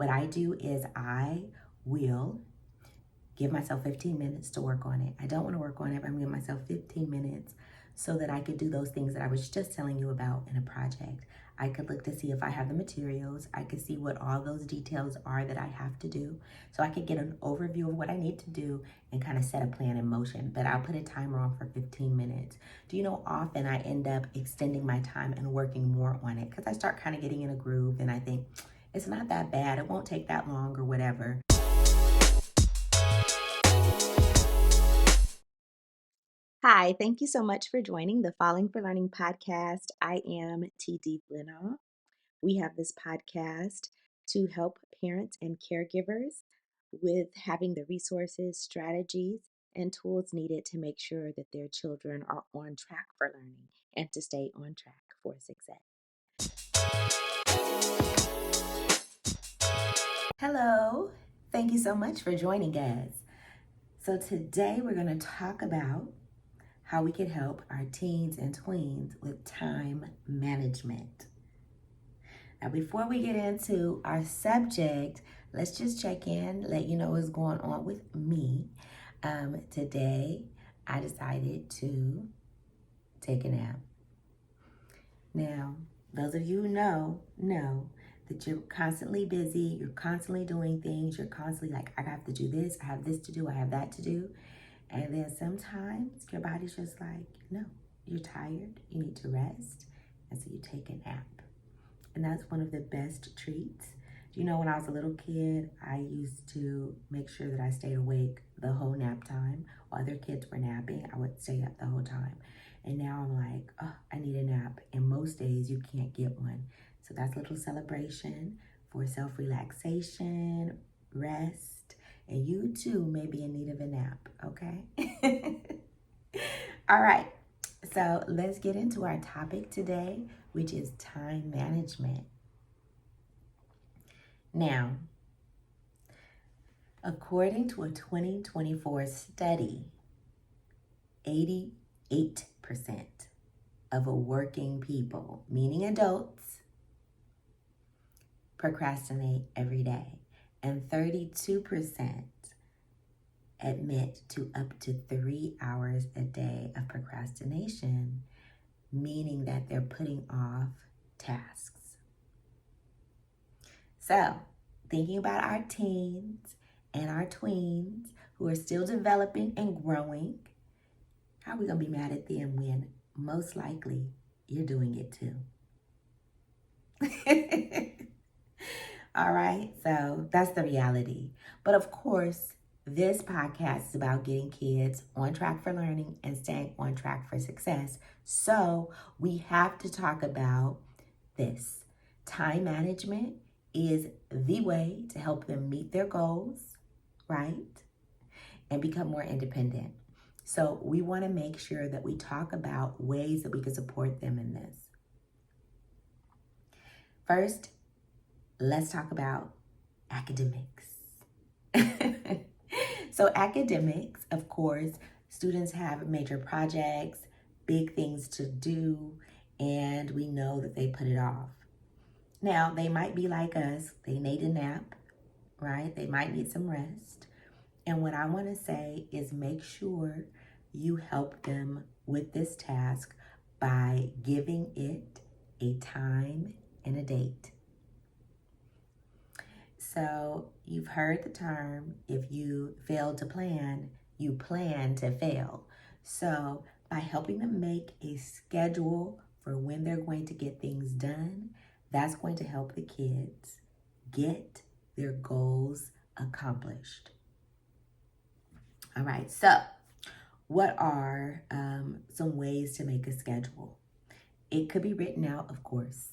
What I do is I will give myself 15 minutes to work on it. I don't want to work on it, but I'm giving myself 15 minutes so that I could do those things that I was just telling you about in a project. I could look to see if I have the materials. I could see what all those details are that I have to do. So I could get an overview of what I need to do and kind of set a plan in motion. But I'll put a timer on for 15 minutes. Do you know, often I end up extending my time and working more on it because I start kind of getting in a groove and I think it's not that bad. It won't take that long or whatever. Hi, thank you so much for joining the Falling for Learning podcast. I am TD Flenaugh. We have this podcast to help parents and caregivers with having the resources, strategies, and tools needed to make sure that their children are on track for learning and to stay on track for success. Hello, thank you so much for joining us. So today we're going to talk about how we could help our teens and tweens with time management. Now, before we get into our subject, let's just check in, let you know what's going on with me. Today, I decided to take a nap. Now, those of you who know that you're constantly busy, you're constantly doing things, you're constantly like, I have to do this, I have this to do, I have that to do. And then sometimes your body's just like, no, you're tired, you need to rest. And so you take a nap. And that's one of the best treats. You know, when I was a little kid, I used to make sure that I stayed awake the whole nap time. While other kids were napping, I would stay up the whole time. And now I'm like, oh, I need a nap. And most days you can't get one. So that's a little celebration for self-relaxation, rest, and you too may be in need of a nap, okay? All right, so let's get into our topic today, which is time management. Now, according to a 2024 study, 88% of working people, meaning adults, procrastinate every day. And 32% admit to up to 3 hours a day of procrastination, meaning that they're putting off tasks. So, thinking about our teens and our tweens who are still developing and growing, how are we going to be mad at them when most likely you're doing it too? All right, so that's the reality. But of course, this podcast is about getting kids on track for learning and staying on track for success. So we have to talk about this. Time management is the way to help them meet their goals, right? And become more independent. So we want to make sure that we talk about ways that we can support them in this. First, let's talk about academics. So academics, of course, students have major projects, big things to do, and we know that they put it off. Now, they might be like us. They need a nap, right? They might need some rest. And what I want to say is make sure you help them with this task by giving it a time and a date. So you've heard the term, if you fail to plan, you plan to fail. So by helping them make a schedule for when they're going to get things done, that's going to help the kids get their goals accomplished. All right, so what are some ways to make a schedule? It could be written out, of course,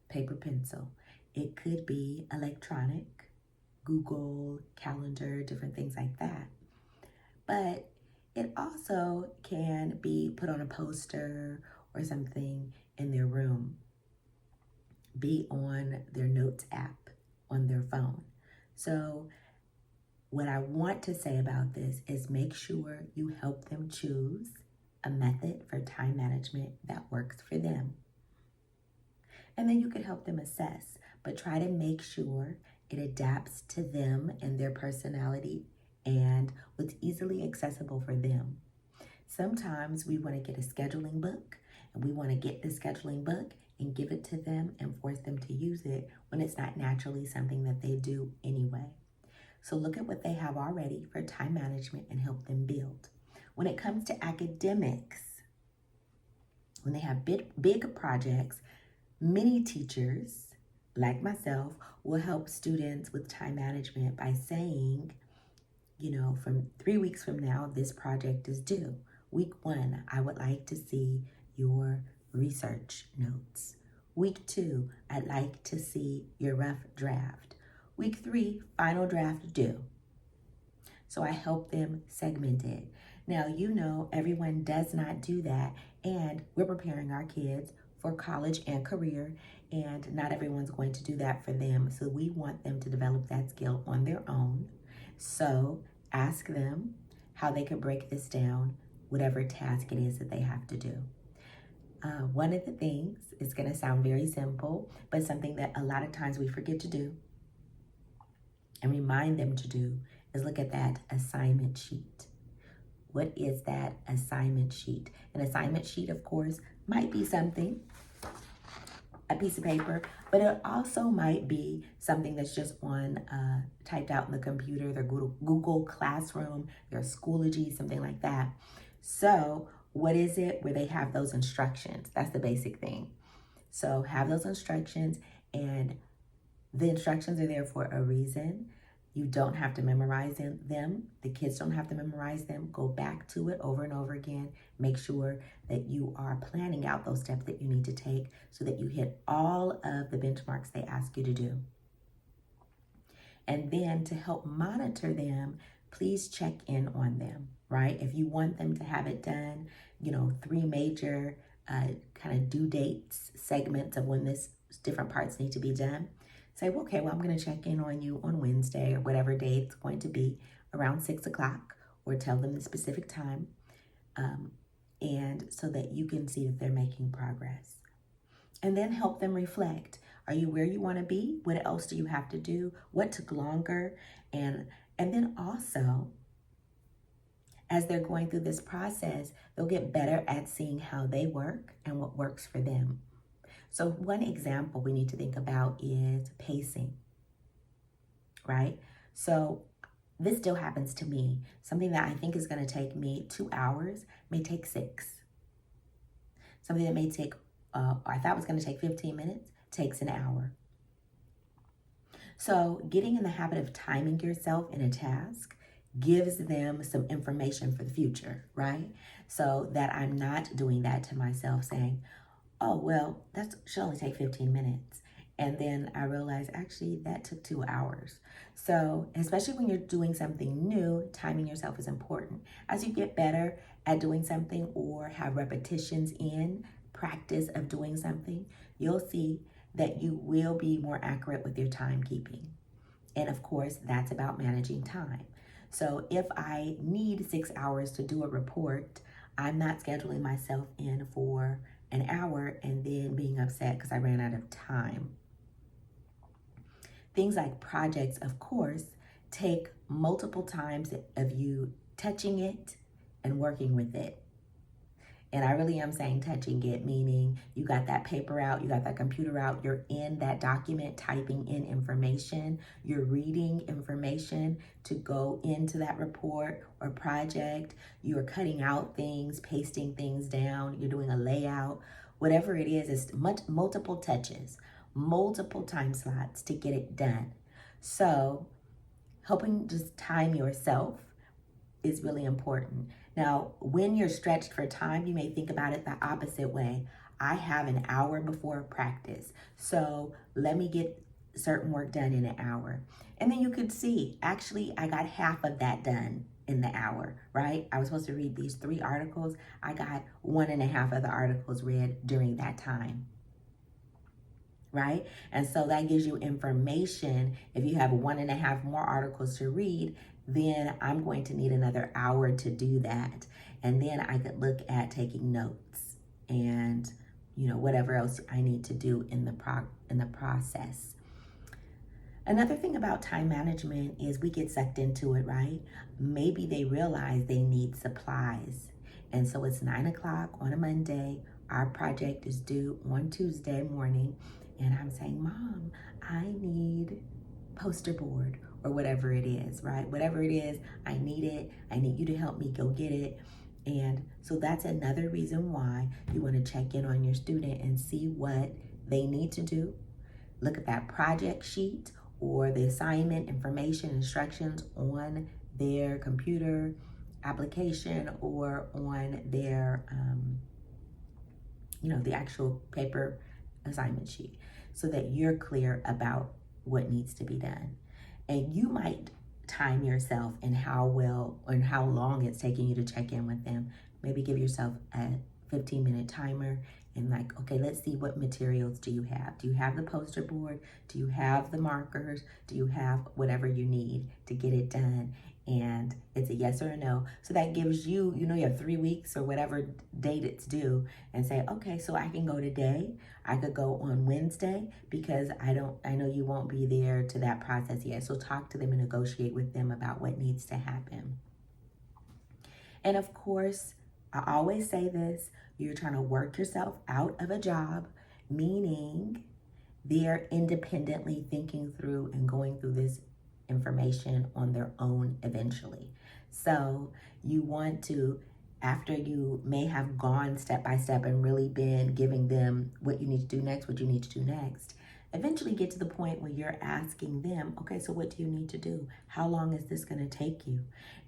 paper, pencil. It could be electronic, Google, calendar, different things like that. But it also can be put on a poster or something in their room, be on their notes app on their phone. So what I want to say about this is make sure you help them choose a method for time management that works for them. And then you can help them assess, but try to make sure It adapts to them and their personality and what's easily accessible for them. Sometimes we want to get a scheduling book, and we want to get the scheduling book and give it to them and force them to use it when it's not naturally something that they do anyway. So look at what they have already for time management and help them build. When it comes to academics, when they have big projects, many teachers, like myself, will help students with time management by saying, from 3 weeks from now, this project is due. Week 1, I would like to see your research notes. Week 2, I'd like to see your rough draft. Week 3, final draft due. So I help them segment it. Now, everyone does not do that, and we're preparing our kids for college and career, and not everyone's going to do that for them. So we want them to develop that skill on their own. So ask them how they could break this down, whatever task it is that they have to do. One of the things, it's going to sound very simple, but something that a lot of times we forget to do and remind them to do is look at that assignment sheet. What is that assignment sheet? An assignment sheet, of course, might be something, a piece of paper, but it also might be something that's just typed out in the computer, their Google Classroom, their Schoology, something like that. So what is it where they have those instructions? That's the basic thing. So have those instructions, and the instructions are there for a reason. You don't have to memorize them. The kids don't have to memorize them. Go back to it over and over again. Make sure that you are planning out those steps that you need to take so that you hit all of the benchmarks they ask you to do. And then to help monitor them, please check in on them, right? If you want them to have it done, 3 major kind of due dates, segments of when different parts need to be done. Say, well, okay, I'm going to check in on you on Wednesday or whatever day it's going to be around 6 o'clock, or tell them the specific time, and so that you can see that they're making progress. And then help them reflect. Are you where you want to be? What else do you have to do? What took longer? And then also, as they're going through this process, they'll get better at seeing how they work and what works for them. So one example we need to think about is pacing, right? So this still happens to me. Something that I think is going to take me 2 hours may take 6. Something that may take, I thought was going to take 15 minutes, takes an hour. So getting in the habit of timing yourself in a task gives them some information for the future, right? So that I'm not doing that to myself, saying, oh, well, that should only take 15 minutes. And then I realized, actually, that took 2 hours. So especially when you're doing something new, timing yourself is important. As you get better at doing something or have repetitions in practice of doing something, you'll see that you will be more accurate with your timekeeping. And of course, that's about managing time. So if I need 6 hours to do a report, I'm not scheduling myself in for an hour and then being upset because I ran out of time. Things like projects, of course, take multiple times of you touching it and working with it. And I really am saying touching it, meaning you got that paper out, you got that computer out, you're in that document typing in information, you're reading information to go into that report or project, you're cutting out things, pasting things down, you're doing a layout, whatever it is, it's multiple touches, multiple time slots to get it done. So helping just time yourself is really important. Now, when you're stretched for time, you may think about it the opposite way. I have an hour before practice, so let me get certain work done in an hour. And then you could see, actually, I got half of that done in the hour, right? I was supposed to read these 3 articles. I got 1.5 of the articles read during that time, right? And so that gives you information. If you have 1.5 more articles to read, then I'm going to need another hour to do that. And then I could look at taking notes and, whatever else I need to do in the process. Another thing about time management is we get sucked into it, right? Maybe they realize they need supplies. And so it's 9 o'clock on a Monday. Our project is due on Tuesday morning. And I'm saying, Mom, I need poster board or whatever it is, right? Whatever it is, I need it. I need you to help me go get it. And so that's another reason why you want to check in on your student and see what they need to do. Look at that project sheet or the assignment information instructions on their computer application or on their, the actual paper assignment sheet, so that you're clear about what needs to be done. And you might time yourself and how well and how long it's taking you to check in with them. Maybe give yourself a 15-minute timer and like, okay, let's see, what materials do you have? Do you have the poster board? Do you have the markers? Do you have whatever you need to get it done? And it's a yes or a no. So that gives you, you have 3 weeks or whatever date it's due, and say, okay, so I can go today. I could go on Wednesday because I know you won't be there to that process yet. So talk to them and negotiate with them about what needs to happen. And of course, I always say this, you're trying to work yourself out of a job, meaning they're independently thinking through and going through this information on their own eventually. So you want to, after you may have gone step by step and really been giving them what you need to do next, eventually get to the point where you're asking them, okay, so what do you need to do? How long is this going to take you?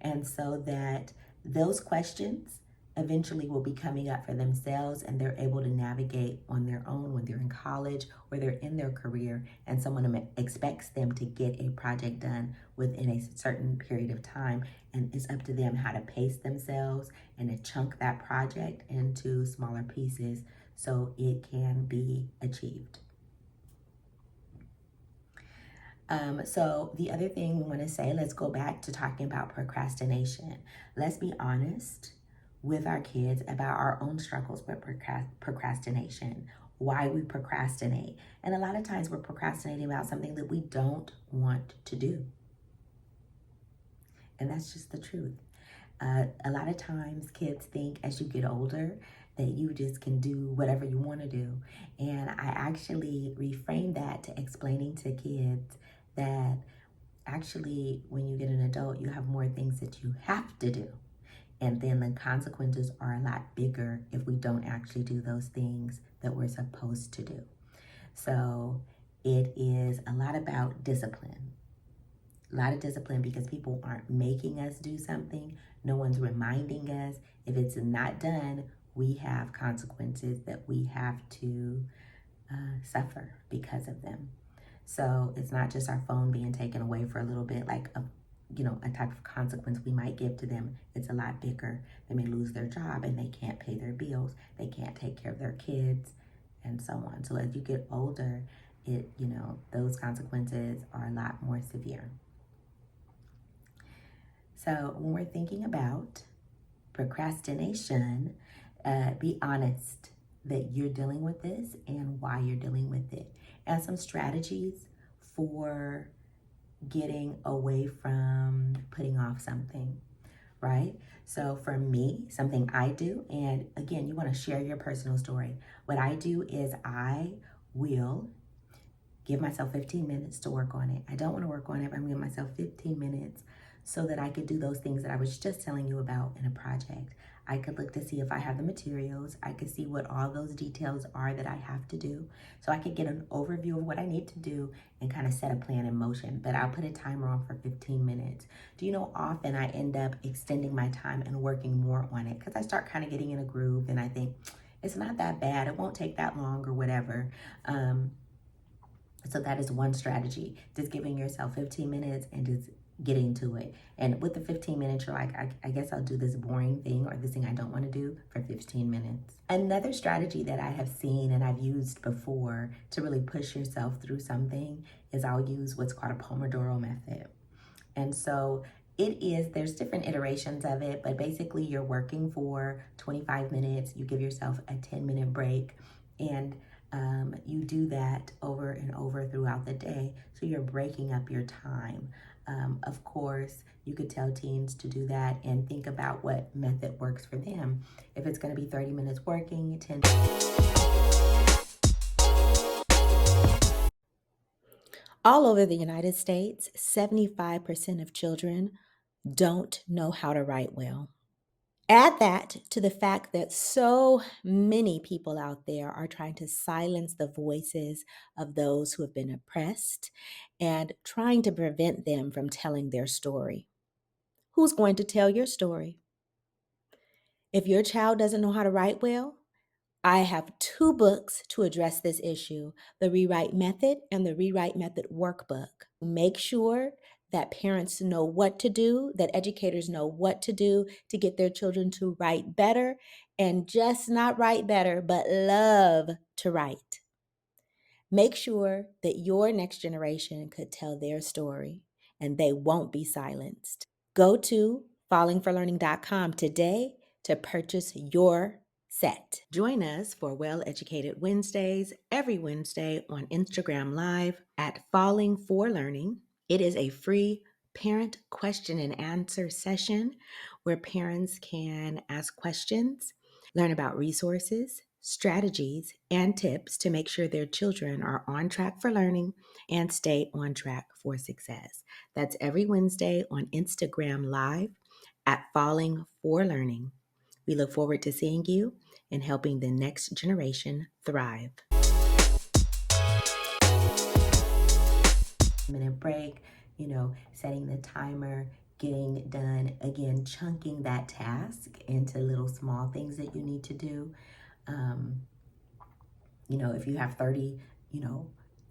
And so that those questions eventually will be coming up for themselves, and they're able to navigate on their own when they're in college or they're in their career and someone expects them to get a project done within a certain period of time. And it's up to them how to pace themselves and to chunk that project into smaller pieces so it can be achieved. So the other thing we want to say, let's go back to talking about procrastination. Let's be honest with our kids about our own struggles with procrastination, why we procrastinate. And a lot of times we're procrastinating about something that we don't want to do. And that's just the truth. A lot of times kids think as you get older that you just can do whatever you want to do. And I actually reframe that to explaining to kids that actually when you get an adult, you have more things that you have to do. And then the consequences are a lot bigger if we don't actually do those things that we're supposed to do. So it is a lot about discipline. A lot of discipline because people aren't making us do something. No one's reminding us. If it's not done, we have consequences that we have to suffer because of them. So it's not just our phone being taken away for a little bit, like a type of consequence we might give to them. It's a lot bigger. They may lose their job and they can't pay their bills. They can't take care of their kids and so on. So as you get older, those consequences are a lot more severe. So when we're thinking about procrastination, be honest that you're dealing with this and why you're dealing with it. And some strategies for getting away from putting off something, right? So for me, something I do, and again, you want to share your personal story. What I do is I will give myself 15 minutes to work on it. I don't want to work on it, but I'm giving myself 15 minutes so that I could do those things that I was just telling you about in a project. I could look to see if I have the materials. I could see what all those details are that I have to do. So I could get an overview of what I need to do and kind of set a plan in motion. But I'll put a timer on for 15 minutes. Do you know, often I end up extending my time and working more on it because I start kind of getting in a groove and I think it's not that bad. It won't take that long or whatever. So that is one strategy, just giving yourself 15 minutes and just getting to it. And with the 15 minutes, you're like, I guess I'll do this boring thing or this thing I don't want to do for 15 minutes. Another strategy that I have seen and I've used before to really push yourself through something is I'll use what's called a Pomodoro method. And so there's different iterations of it, but basically you're working for 25 minutes, you give yourself a 10-minute break. And You do that over and over throughout the day, so you're breaking up your time. Of course, you could tell teens to do that and think about what method works for them. If it's going to be 30 minutes working, 10. All over the United States, 75% of children don't know how to write well. Add that to the fact that so many people out there are trying to silence the voices of those who have been oppressed and trying to prevent them from telling their story. Who's going to tell your story? If your child doesn't know how to write well, I have 2 books to address this issue, the Rewrite Method and the Rewrite Method Workbook. Make sure that parents know what to do, that educators know what to do to get their children to write better, and just not write better, but love to write. Make sure that your next generation could tell their story and they won't be silenced. Go to fallingforlearning.com today to purchase your set. Join us for Well Educated Wednesdays every Wednesday on Instagram Live at Falling for Learning. It is a free parent question and answer session where parents can ask questions, learn about resources, strategies, and tips to make sure their children are on track for learning and stay on track for success. That's every Wednesday on Instagram Live at Falling for Learning. We look forward to seeing you and helping the next generation thrive. Minute break, setting the timer, getting done, again, chunking that task into little small things that you need to do. If you have 30,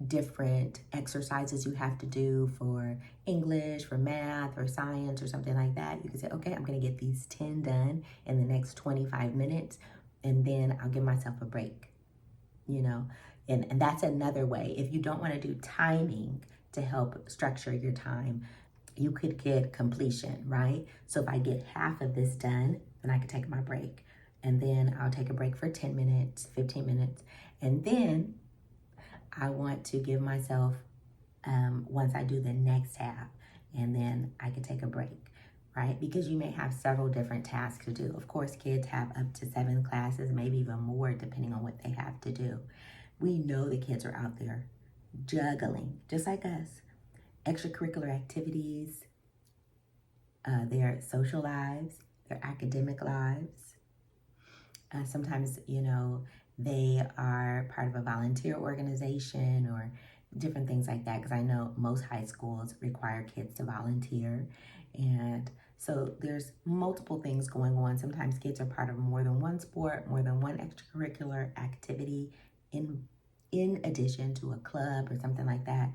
different exercises you have to do for English, for math, or science, or something like that, you can say, okay, I'm going to get these 10 done in the next 25 minutes, and then I'll give myself a break, and that's another way. If you don't want to do timing to help structure your time, you could get completion, right? So if I get half of this done, then I can take my break. And then I'll take a break for 10 minutes, 15 minutes. And then I want to give myself, once I do the next half, and then I can take a break, right? Because you may have several different tasks to do. Of course, kids have up to 7 classes, maybe even more, depending on what they have to do. We know the kids are out there juggling, just like us, extracurricular activities, their social lives, their academic lives. Sometimes, they are part of a volunteer organization or different things like that, because I know most high schools require kids to volunteer. And so there's multiple things going on. Sometimes kids are part of more than one sport, more than one extracurricular activity in addition to a club or something like that.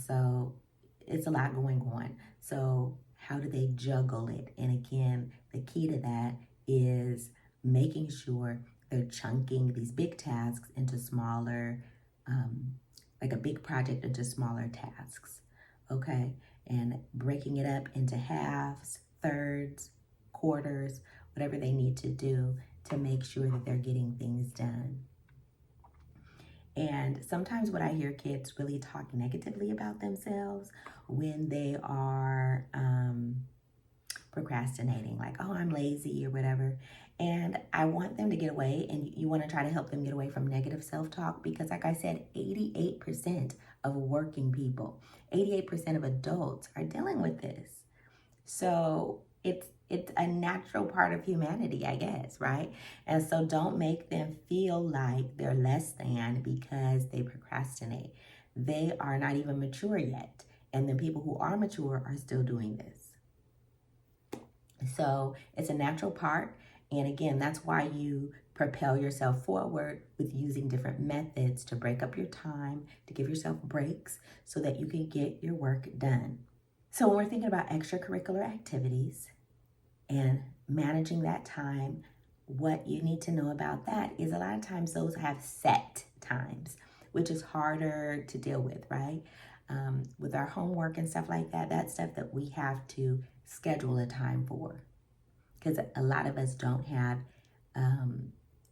So it's a lot going on. So how do they juggle it? And again, the key to that is making sure they're chunking these big tasks into smaller, like a big project into smaller tasks, okay? And breaking it up into halves, thirds, quarters, whatever they need to do to make sure that they're getting things done. And sometimes what I hear kids really talk negatively about themselves when they are procrastinating, like, oh, I'm lazy or whatever. And I want them to get away, and you want to try to help them get away from negative self-talk, because like I said, 88% of working people, 88% of adults are dealing with this. So it's a natural part of humanity, I guess, right? And so don't make them feel like they're less than because they procrastinate. They are not even mature yet. And the people who are mature are still doing this. So it's a natural part. And again, that's why you propel yourself forward with using different methods to break up your time, to give yourself breaks so that you can get your work done. So when we're thinking about extracurricular activities and managing that time, what you need to know about that is a lot of times those have set times, which is harder to deal with, right? With our homework and stuff like that, that's stuff that we have to schedule a time for, because a lot of us don't have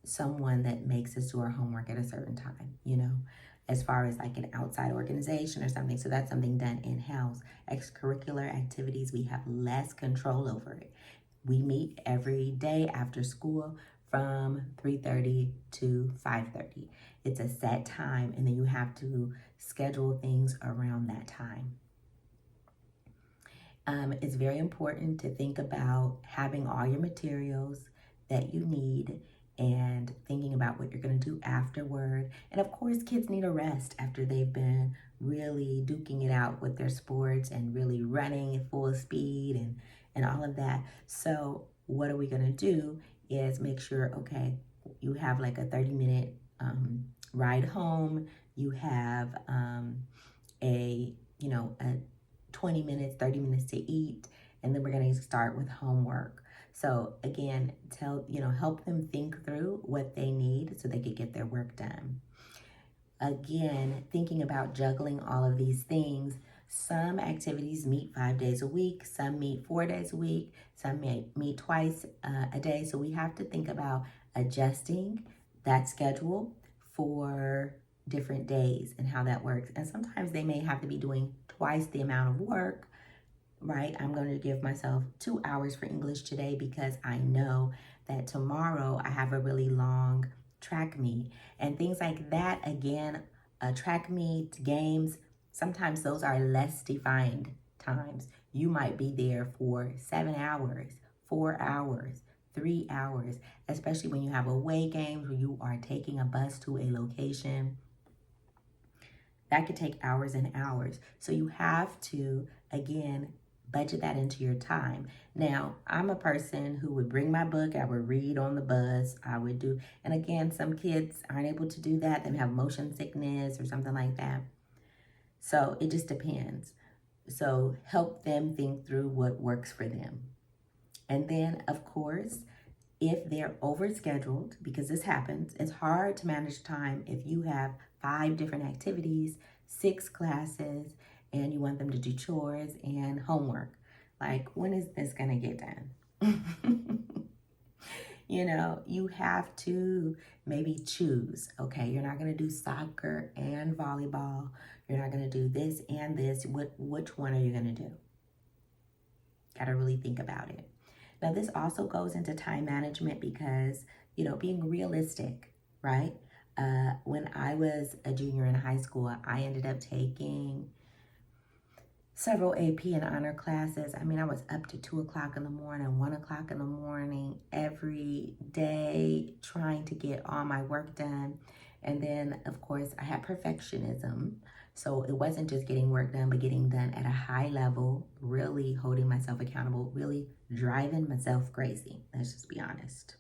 someone that makes us do our homework at a certain time, as far as like an outside organization or something. So that's something done in-house. Extracurricular activities, we have less control over it. We meet every day after school from 3:30 to 5:30. It's a set time, and then you have to schedule things around that time. It's very important to think about having all your materials that you need and thinking about what you're going to do afterward. And of course, kids need a rest after they've been really duking it out with their sports and really running at full speed and all of that. So what are we going to do is make sure, okay, you have like a 30-minute ride home. You have a 20 minutes, 30 minutes to eat, and then we're going to start with homework. So again, help them think through what they need so they could get their work done. Again, thinking about juggling all of these things, some activities meet 5 days a week, some meet 4 days a week, some may meet twice a day. So we have to think about adjusting that schedule for different days and how that works. And sometimes they may have to be doing twice the amount of work, right? I'm going to give myself 2 hours for English today because I know that tomorrow I have a really long track meet and things like that. Again, track meet, games, sometimes those are less defined times. You might be there for 7 hours, 4 hours, 3 hours, especially when you have away games where you are taking a bus to a location. That could take hours and hours. So you have to, again, budget that into your time. Now, I'm a person who would bring my book. I would read on the bus. And again, some kids aren't able to do that. They have motion sickness or something like that. So it just depends. So help them think through what works for them. And then, of course, if they're overscheduled, because this happens, it's hard to manage time if you have 5 different activities, 6 classes, and you want them to do chores and homework. Like, when is this going to get done? You have to maybe choose, okay? You're not going to do soccer and volleyball. You're not going to do this and this. Which one are you going to do? Got to really think about it. Now, this also goes into time management because, being realistic, right? When I was a junior in high school, I ended up taking several AP and honor classes. I mean, I was up to 2 o'clock in the morning, 1 o'clock in the morning, every day trying to get all my work done. And then, of course, I had perfectionism. So it wasn't just getting work done, but getting done at a high level, really holding myself accountable, really driving myself crazy. Let's just be honest.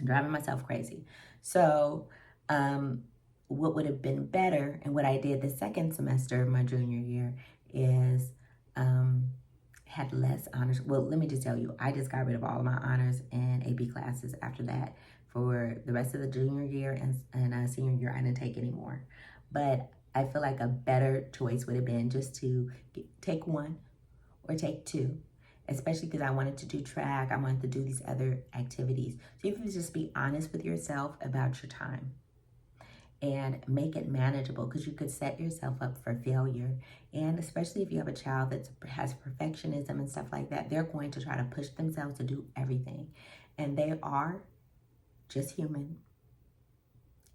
Driving myself crazy. So what would have been better, and what I did the second semester of my junior year is had less honors. Well, let me just tell you, I just got rid of all of my honors and AP classes after that. For the rest of the junior year and senior year, I didn't take any more. But I feel like a better choice would have been just to take 1 or take 2, especially because I wanted to do track. I wanted to do these other activities. So you can just be honest with yourself about your time and make it manageable, because you could set yourself up for failure. And especially if you have a child that has perfectionism and stuff like that, they're going to try to push themselves to do everything. And they are just human.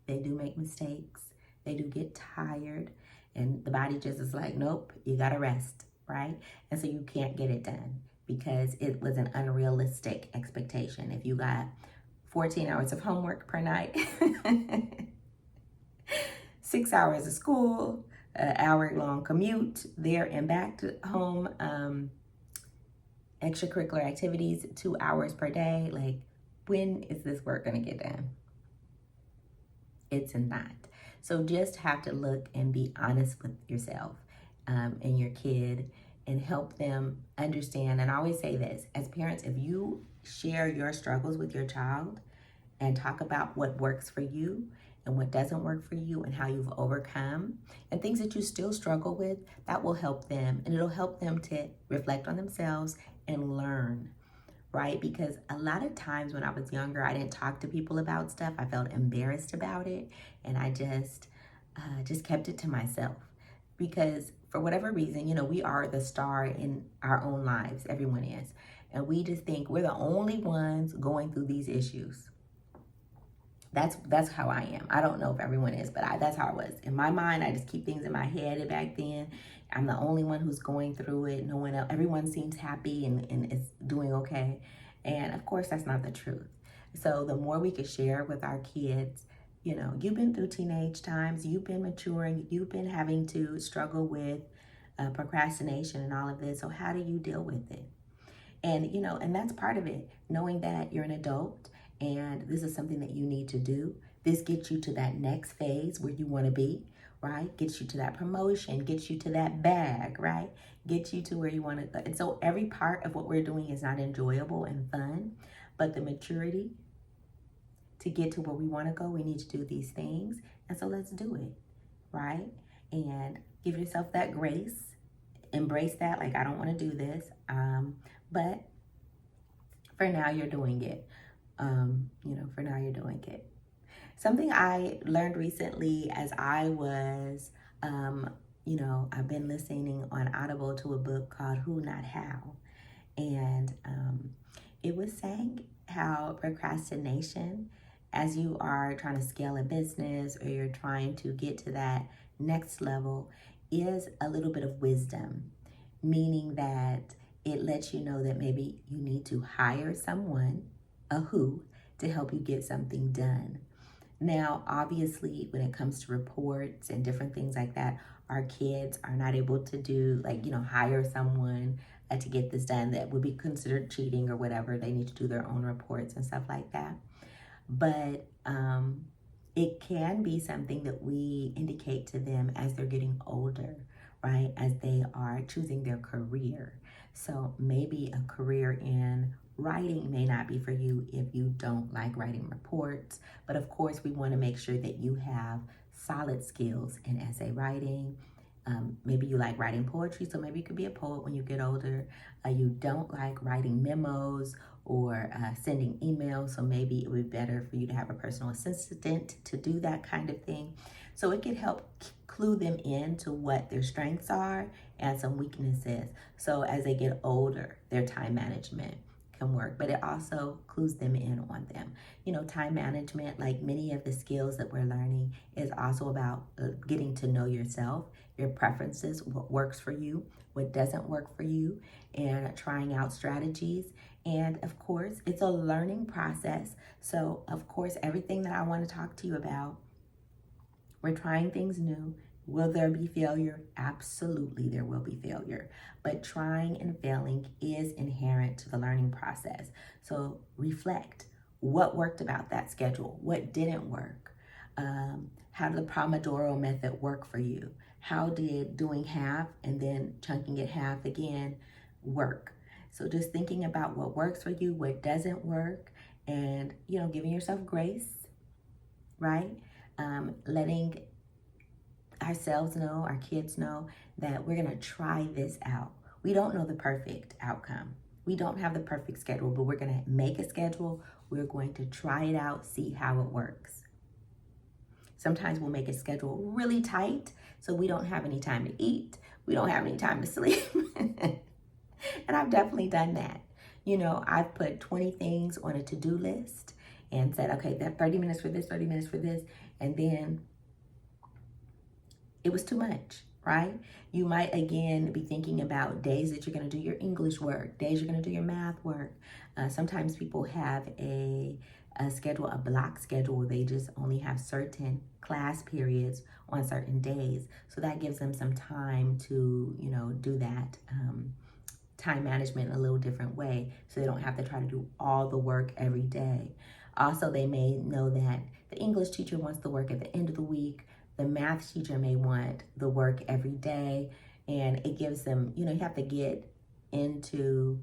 They do make mistakes. They do get tired. And the body just is like, nope, you got to rest, right? And so you can't get it done because it was an unrealistic expectation. If you got 14 hours of homework per night, 6 hours of school, an hour-long commute there and back to home, extracurricular activities, 2 hours per day, like, when is this work going to get done? It's not. So just have to look and be honest with yourself and your kid and help them understand. And I always say this, as parents, if you share your struggles with your child and talk about what works for you and what doesn't work for you and how you've overcome and things that you still struggle with, that will help them. And it'll help them to reflect on themselves and learn right? Because a lot of times when I was younger, I didn't talk to people about stuff. I felt embarrassed about it, and I just kept it to myself. Because for whatever reason, we are the star in our own lives. Everyone is. And we just think we're the only ones going through these issues. That's how I am. I don't know if everyone is, but that's how I was. In my mind, I just keep things in my head. And back then, I'm the only one who's going through it. No one else. Everyone seems happy and is doing okay. And of course, that's not the truth. So the more we could share with our kids, you've been through teenage times, you've been maturing, you've been having to struggle with procrastination and all of this. So how do you deal with it? And that's part of it, knowing that you're an adult and this is something that you need to do. This gets you to that next phase where you want to be, right? Gets you to that promotion, gets you to that bag, right? Gets you to where you want to go. And so every part of what we're doing is not enjoyable and fun, but the maturity to get to where we want to go, we need to do these things. And so let's do it, right? And give yourself that grace. Embrace that, like, I don't want to do this. But for now, you're doing it. For now, you're doing it. Something I learned recently as I was, I've been listening on Audible to a book called Who Not How. And it was saying how procrastination, as you are trying to scale a business or you're trying to get to that next level, is a little bit of wisdom, meaning that it lets you know that maybe you need to hire someone, a who, to help you get something done. Now, obviously, when it comes to reports and different things like that, our kids are not able to do, hire someone to get this done. That would be considered cheating or whatever. They need to do their own reports and stuff like that. But it can be something that we indicate to them as they're getting older, right? As they are choosing their career. So maybe a career in writing may not be for you if you don't like writing reports. But of course, we want to make sure that you have solid skills in essay writing. Maybe you like writing poetry, so maybe you could be a poet when you get older. You don't like writing memos or sending emails, so maybe it would be better for you to have a personal assistant to do that kind of thing. So it could help clue them in to what their strengths are and some weaknesses. So as they get older, their time management can work, but it also clues them in on them. Time management, like many of the skills that we're learning, is also about getting to know yourself, your preferences, what works for you, what doesn't work for you, and trying out strategies. And of course, it's a learning process. So of course, everything that I want to talk to you about, we're trying things new. Will there be failure? Absolutely, there will be failure. But trying and failing is inherent to the learning process. So reflect. What worked about that schedule? What didn't work? How did the Pomodoro method work for you? How did doing half and then chunking it half again work? So just thinking about what works for you, what doesn't work, and, giving yourself grace, right? Letting ourselves know, our kids know that we're going to try this out. We don't know the perfect outcome. We don't have the perfect schedule, but we're going to make a schedule. We're going to try it out, see how it works. Sometimes we'll make a schedule really tight so we don't have any time to eat. We don't have any time to sleep. And I've definitely done that. I've put 20 things on a to-do list and said, okay, that 30 minutes for this, 30 minutes for this. And then it was too much, right? You might, again, be thinking about days that you're going to do your English work, days you're going to do your math work. Sometimes people have a schedule, a block schedule, where they just only have certain class periods on certain days. So that gives them some time to, do that time management in a little different way, so they don't have to try to do all the work every day. Also, they may know that the English teacher wants the work at the end of the week. The math teacher may want the work every day, and it gives them, you have to get into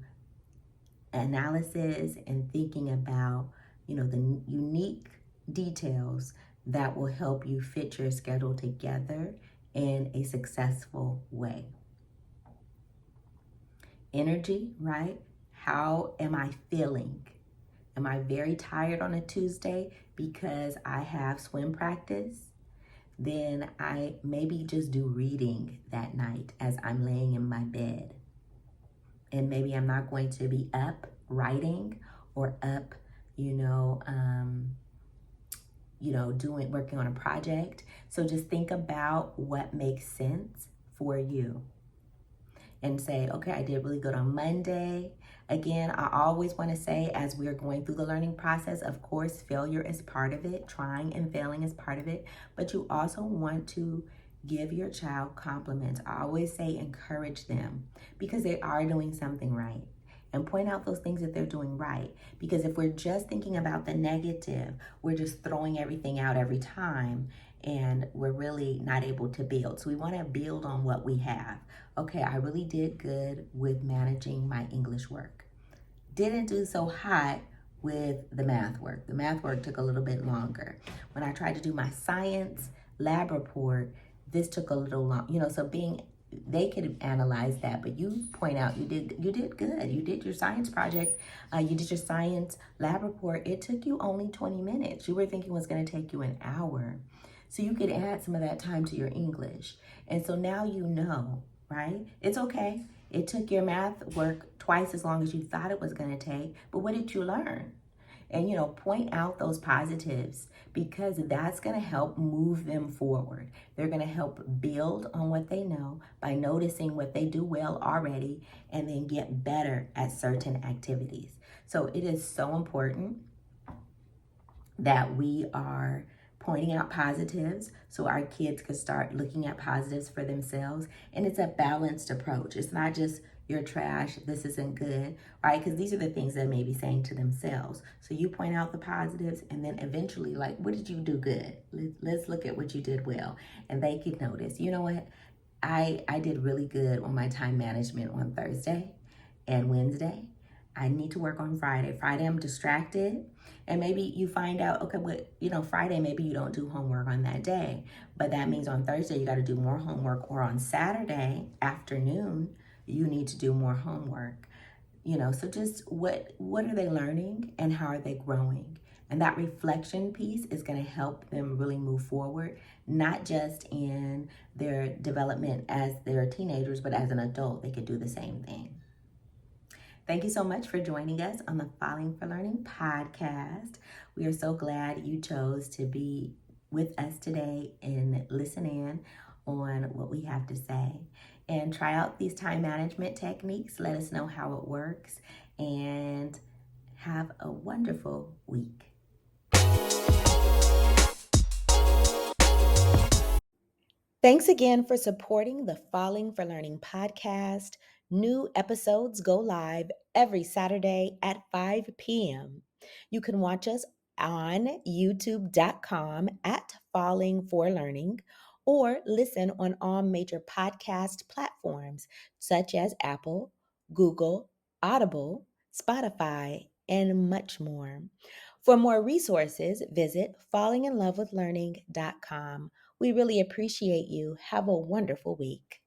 analysis and thinking about, the unique details that will help you fit your schedule together in a successful way. Energy, right? how am I feeling? Am I very tired on a Tuesday because I have swim practice? Then I maybe just do reading that night as I'm laying in my bed. And maybe I'm not going to be up writing or up, you know, working on a project. So just think about what makes sense for you and say, okay, I did really good on Monday. Again, I always want to say, as we're going through the learning process, of course, failure is part of it. Trying and failing is part of it. But you also want to give your child compliments. I always say encourage them because they are doing something right. And point out those things that they're doing right. Because if we're just thinking about the negative, we're just throwing everything out every time and we're really not able to build. So we want to build on what we have. Okay, I really did good with managing my English work. Didn't do so hot with the math work. The math work took a little bit longer. When I tried to do my science lab report, this took a little long, so they could analyze that, but you point out you did good. You did your science project, you did your science lab report. It took you only 20 minutes. You were thinking it was going to take you an hour. So you could add some of that time to your English. And so now you know, right? It's okay. It took your math work twice as long as you thought it was going to take, but what did you learn? And, point out those positives because that's going to help move them forward. They're going to help build on what they know by noticing what they do well already and then get better at certain activities. So it is so important that we are pointing out positives so our kids can start looking at positives for themselves. And it's a balanced approach. It's not just you're trash, this isn't good, right? Because these are the things they may be saying to themselves. So you point out the positives and then eventually, like, what did you do good? Let's look at what you did well. And they could notice, you know what? I did really good on my time management on Thursday and Wednesday. I need to work on Friday. Friday, I'm distracted. And maybe you find out, okay, Friday, maybe you don't do homework on that day. But that means on Thursday, you got to do more homework. Or on Saturday afternoon, you need to do more homework. So just what are they learning and how are they growing? And that reflection piece is going to help them really move forward, not just in their development as they're teenagers, but as an adult, they could do the same thing. Thank you so much for joining us on the Falling for Learning podcast. We are so glad you chose to be with us today and listen in on what we have to say. And try out these time management techniques. Let us know how it works. And have a wonderful week. Thanks again for supporting the Falling for Learning podcast. New episodes go live every Saturday at 5 p.m. You can watch us on youtube.com at Falling for Learning or listen on all major podcast platforms such as Apple, Google, Audible, Spotify, and much more. For more resources, visit fallinginlovewithlearning.com. We really appreciate you. Have a wonderful week.